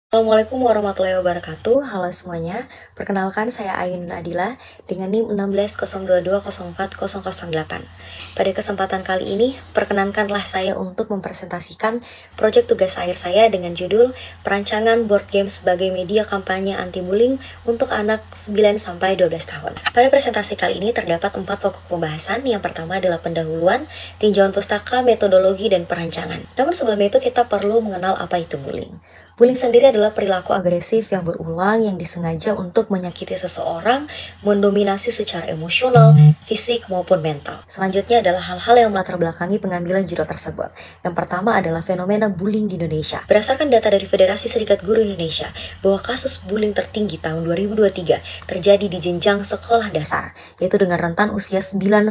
Assalamualaikum warahmatullahi wabarakatuh. Halo semuanya. Perkenalkan saya Ainun Adila dengan NIM 1602204008. Pada kesempatan kali ini, perkenankanlah saya untuk mempresentasikan proyek tugas akhir saya dengan judul Perancangan Board Game sebagai Media Kampanye Anti-Bullying untuk Anak 9-12 tahun. Pada presentasi kali ini terdapat 4 pokok pembahasan. Yang pertama adalah pendahuluan, tinjauan pustaka, metodologi, dan perancangan. Namun sebelum itu kita perlu mengenal apa itu bullying. Bullying sendiri adalah perilaku agresif yang berulang yang disengaja untuk menyakiti seseorang, mendominasi secara emosional, fisik, maupun mental. Selanjutnya adalah hal-hal yang melatar belakangi pengambilan judul tersebut. Yang pertama adalah fenomena bullying di Indonesia. Berdasarkan data dari Federasi Serikat Guru Indonesia, bahwa kasus bullying tertinggi tahun 2023 terjadi di jenjang sekolah dasar, yaitu dengan rentan usia 9-12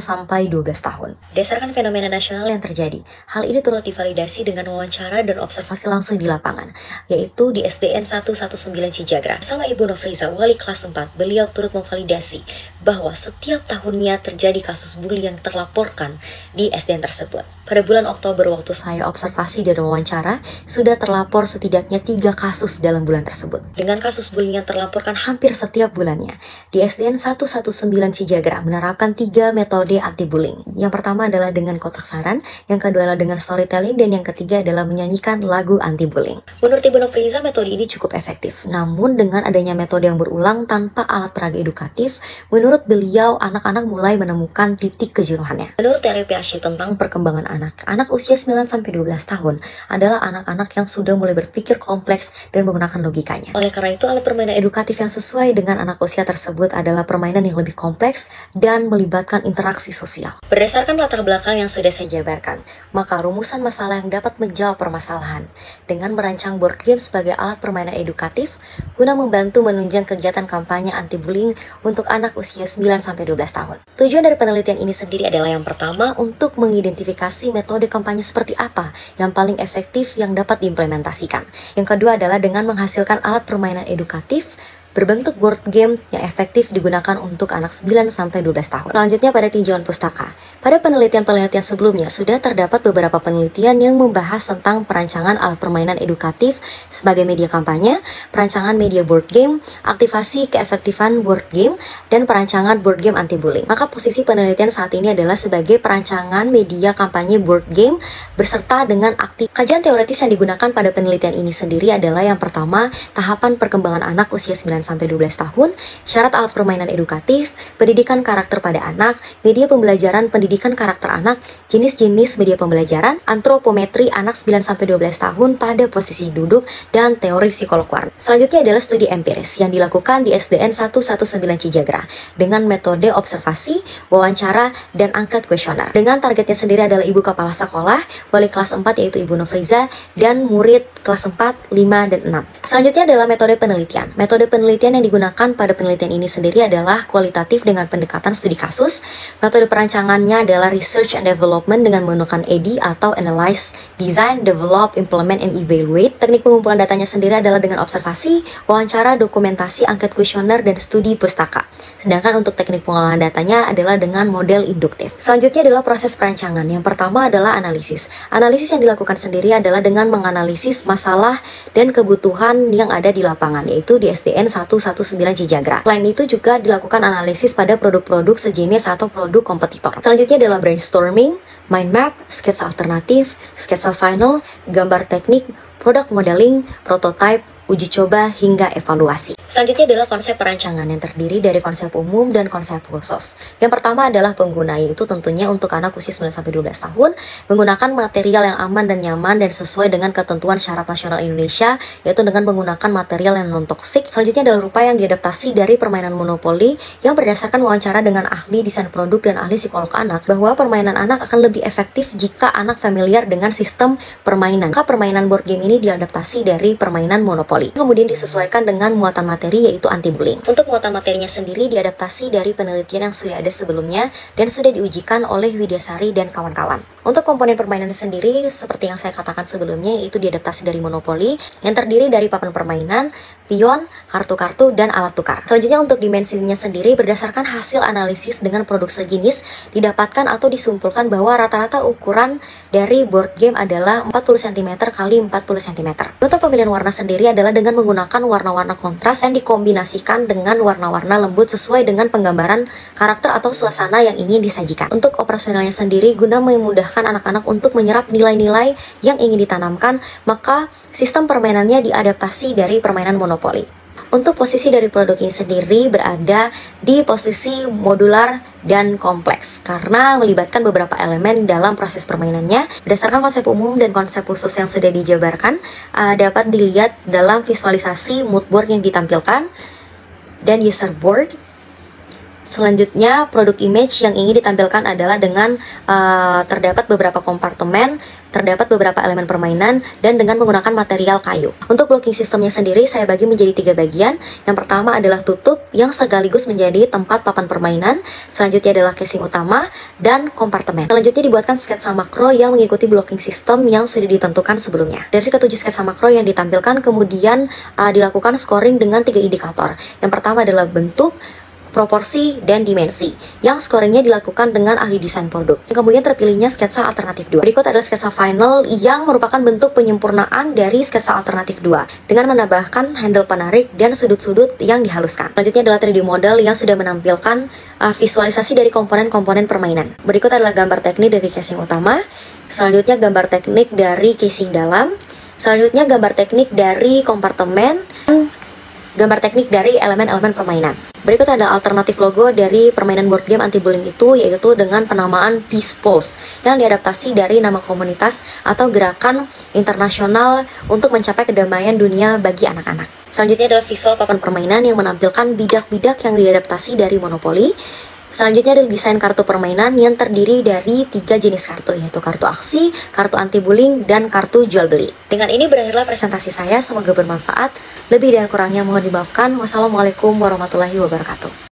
tahun. Berdasarkan fenomena nasional yang terjadi, hal ini turut divalidasi dengan wawancara dan observasi langsung di lapangan, yaitu di SDN 119 Cijagra. Sama Ibu Nofriza, wali kelas 4, beliau turut memvalidasi bahwa setiap tahunnya terjadi kasus bullying yang terlaporkan di SDN tersebut. Pada bulan Oktober waktu saya observasi dan wawancara, sudah terlapor setidaknya 3 kasus dalam bulan tersebut. Dengan kasus bullying yang terlaporkan hampir setiap bulannya, di SDN 119 Cijagra menerapkan 3 metode anti-bullying. Yang pertama adalah dengan kotak saran, yang kedua adalah dengan storytelling, dan yang ketiga adalah menyanyikan lagu anti-bullying. Menurut Ibu Nofriza, metode ini cukup efektif. Namun dengan adanya metode yang berulang tanpa alat peraga edukatif, menurut beliau anak-anak mulai menemukan titik kejenuhannya. Menurut teori PASI tentang perkembangan anak usia 9-12 tahun adalah anak-anak yang sudah mulai berpikir kompleks dan menggunakan logikanya. Oleh karena itu, alat permainan edukatif yang sesuai dengan anak usia tersebut adalah permainan yang lebih kompleks dan melibatkan interaksi sosial. Berdasarkan latar belakang yang sudah saya jabarkan, maka rumusan masalah yang dapat menjawab permasalahan dengan merancang board game sebagai alat permainan edukatif guna membantu menunjang kegiatan kampanye anti-bullying untuk anak usia 9-12 tahun. Tujuan dari penelitian ini sendiri adalah yang pertama, untuk mengidentifikasi metode kampanye seperti apa yang paling efektif yang dapat diimplementasikan. Yang kedua adalah dengan menghasilkan alat permainan edukatif berbentuk board game yang efektif digunakan untuk anak 9-12 tahun. Selanjutnya pada tinjauan pustaka. Pada penelitian-penelitian sebelumnya sudah terdapat beberapa penelitian yang membahas tentang perancangan alat permainan edukatif sebagai media kampanye, perancangan media board game, aktivasi keefektifan board game, dan perancangan board game anti-bullying. Maka posisi penelitian saat ini adalah sebagai perancangan media kampanye board game berserta dengan aktif. Kajian teoritis yang digunakan pada penelitian ini sendiri adalah yang pertama, tahapan perkembangan anak usia 9-12 tahun, syarat alat permainan edukatif, pendidikan karakter pada anak, media pembelajaran pendidikan karakter anak, jenis-jenis media pembelajaran, antropometri anak 9-12 tahun pada posisi duduk, dan teori psikolog warna. Selanjutnya adalah studi empiris yang dilakukan di SDN 119 Cijagra dengan metode observasi, wawancara, dan angket kuesioner. Dengan targetnya sendiri adalah ibu kepala sekolah, wali kelas 4 yaitu Ibu Nofriza, dan murid kelas 4, 5, dan 6. Selanjutnya adalah metode penelitian. Metode penelitian yang digunakan pada penelitian ini sendiri adalah kualitatif dengan pendekatan studi kasus. Metode perancangannya adalah research and development dengan menggunakan EDI atau analyze, design, develop, implement, and evaluate. Teknik pengumpulan datanya sendiri adalah dengan observasi, wawancara, dokumentasi, angket kuesioner, dan studi pustaka. Sedangkan untuk teknik pengolahan datanya adalah dengan model induktif. Selanjutnya adalah proses perancangan. Yang pertama adalah analisis. Analisis yang dilakukan sendiri adalah dengan menganalisis masalah dan kebutuhan yang ada di lapangan, yaitu di SDN 119 Cijagra. Selain itu juga dilakukan analisis pada produk-produk sejenis atau produk kompetitor. Selanjutnya adalah brainstorming, mind map, sketsa alternatif, sketsa final, gambar teknik, produk modeling, prototype, uji coba, hingga evaluasi. Selanjutnya adalah konsep perancangan yang terdiri dari konsep umum dan konsep khusus. Yang pertama adalah pengguna, yaitu tentunya untuk anak usia 9-12 tahun menggunakan material yang aman dan nyaman dan sesuai dengan ketentuan syarat nasional Indonesia, yaitu dengan menggunakan material yang non-toksik. Selanjutnya adalah rupa yang diadaptasi dari permainan monopoli yang berdasarkan wawancara dengan ahli desain produk dan ahli psikolog anak, bahwa permainan anak akan lebih efektif jika anak familiar dengan sistem permainan. Maka permainan board game ini diadaptasi dari permainan monopoli. Kemudian disesuaikan dengan muatan materi, yaitu anti-bullying. Untuk muatan materinya sendiri diadaptasi dari penelitian yang sudah ada sebelumnya dan sudah diujikan oleh Widyasari dan kawan-kawan. Untuk komponen permainan sendiri, seperti yang saya katakan sebelumnya, yaitu diadaptasi dari Monopoly, yang terdiri dari papan permainan, pion, kartu-kartu, dan alat tukar. Selanjutnya untuk dimensinya sendiri, berdasarkan hasil analisis dengan produk sejenis, didapatkan atau disimpulkan bahwa rata-rata ukuran dari board game adalah 40 cm x 40 cm. Untuk pemilihan warna sendiri adalah dengan menggunakan warna-warna kontras yang dikombinasikan dengan warna-warna lembut sesuai dengan penggambaran karakter atau suasana yang ingin disajikan. Untuk operasionalnya sendiri, guna memudahkan anak-anak untuk menyerap nilai-nilai yang ingin ditanamkan, maka sistem permainannya diadaptasi dari permainan Monopoly. Untuk posisi dari produk ini sendiri berada di posisi modular dan kompleks karena melibatkan beberapa elemen dalam proses permainannya. Berdasarkan konsep umum dan konsep khusus yang sudah dijabarkan, dapat dilihat dalam visualisasi mood board yang ditampilkan dan user board. Selanjutnya, produk image yang ingin ditampilkan adalah dengan terdapat beberapa kompartemen, terdapat beberapa elemen permainan, dan dengan menggunakan material kayu. Untuk blocking sistemnya sendiri, saya bagi menjadi 3 bagian. Yang pertama adalah tutup, yang sekaligus menjadi tempat papan permainan. Selanjutnya adalah casing utama, dan kompartemen. Selanjutnya dibuatkan sketsa makro yang mengikuti blocking sistem yang sudah ditentukan sebelumnya. Dari ketujuh sketsa makro yang ditampilkan, kemudian dilakukan scoring dengan 3 indikator. Yang pertama adalah bentuk, proporsi, dan dimensi, yang scoringnya dilakukan dengan ahli desain produk. Kemudian terpilihnya sketsa alternatif 2. Berikut adalah sketsa final yang merupakan bentuk penyempurnaan dari sketsa alternatif 2 dengan menambahkan handle penarik dan sudut-sudut yang dihaluskan. Selanjutnya adalah 3D model yang sudah menampilkan visualisasi dari komponen-komponen permainan. Berikut adalah gambar teknik dari casing utama, selanjutnya gambar teknik dari casing dalam, selanjutnya gambar teknik dari kompartemen, dan gambar teknik dari elemen-elemen permainan. Berikut ada alternatif logo dari permainan board game anti-bullying itu, yaitu dengan penamaan Peace Pulse yang diadaptasi dari nama komunitas atau gerakan internasional untuk mencapai kedamaian dunia bagi anak-anak. Selanjutnya adalah visual papan permainan yang menampilkan bidak-bidak yang diadaptasi dari Monopoly. Selanjutnya adalah desain kartu permainan yang terdiri dari 3 jenis kartu, yaitu kartu aksi, kartu anti-bullying, dan kartu jual beli. Dengan ini berakhirlah presentasi saya, semoga bermanfaat. Lebih dan kurangnya mohon dimaafkan. Wassalamualaikum warahmatullahi wabarakatuh.